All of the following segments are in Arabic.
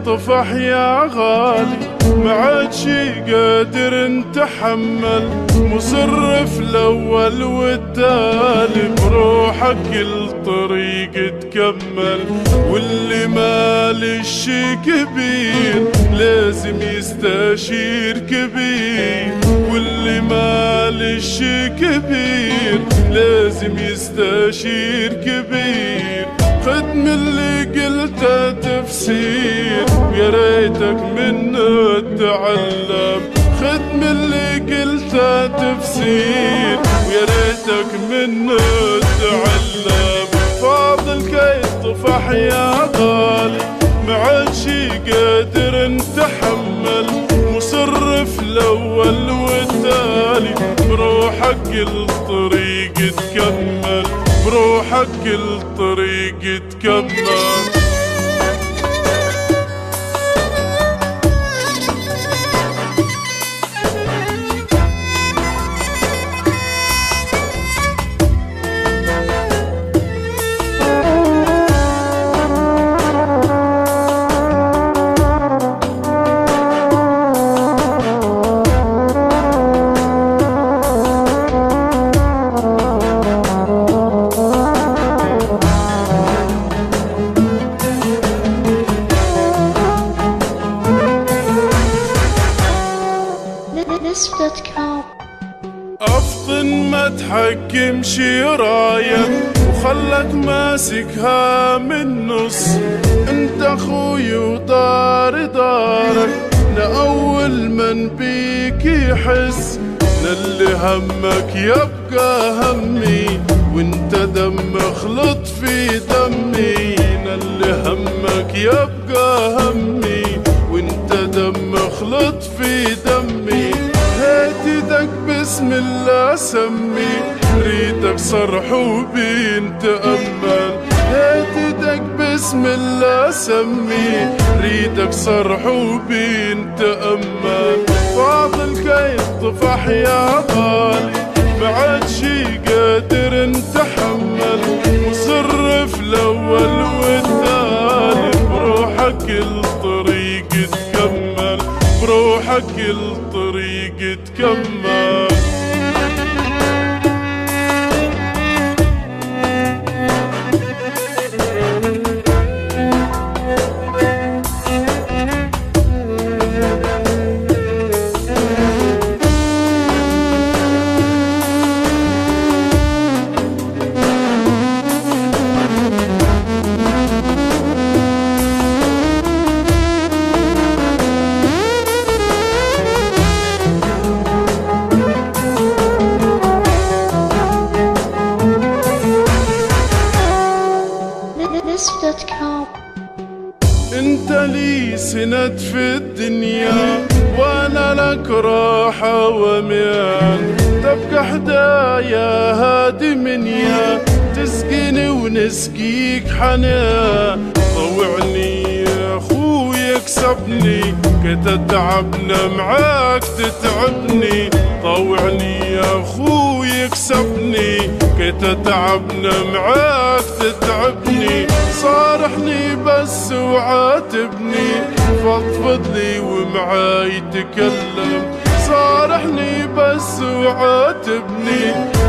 يطفح يا غالي، ما عاد شي قادر نتحمل، مصر في الاول والتالي، بروحك الطريق تكمل، واللي مالش شي كبير لازم يستشير كبير، واللي مالش شي كبير لازم يستشير كبير. خد من اللي قلته تفسير ويا ريتك منه تتعلم، خد من اللي قلته تفسير ويا ريتك منه تتعلم. فاضل كي يطفح يا غالي، ما عاد شي قادر نتحمل، مصر في الاول والتالي، بروحك الطريق تكمل، بروحك الطريق تكمل. أفطن ما تحكم شي رايك وخلك ماسكها من نص، انت اخوي ودار دارك، لأول من بيك يحس، للي همك يبقى همي، وانت دم خلط في دمي، للي همك يبقى همي، وانت دم خلط في دمي. هات ايدك بسم الله سمي، ريدك صرح وبين تأمل، هات ايدك بسم الله سمي، ريدك صرح وبين تأمل. فاضل كي يطفح يا غالي، ما عاد شي قادر نتحمل، مصر في الاول والتالي، بروحك الطريق تكمل، بروحك الطريق تكمل. انت لي سند في الدنيا، وانا لك راحة وميان، تبقى حدايا هادي منيا، تسقيني ونسقيك حنان. طوعني يا اخوي اكسبني، كي تتعبنا معاك تتعبني، طوعني يا اخوي اكسبني، كي تتعبنا معاك تتعبني. صارحني بس وعاتبني، فضفض لي ومعاي تكلم، صارحني بس وعاتبني،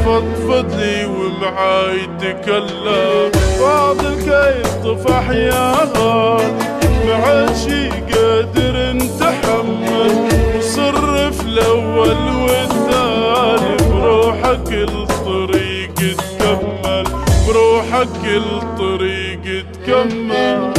فضفض لي ومعاي تكلم. فاضل كي يطفح يا غالي، ما عاد شي قادر نتحمل، مصر في الاول والتالي، بروحك الطريق تكمل، بروحك الطريق تكمل.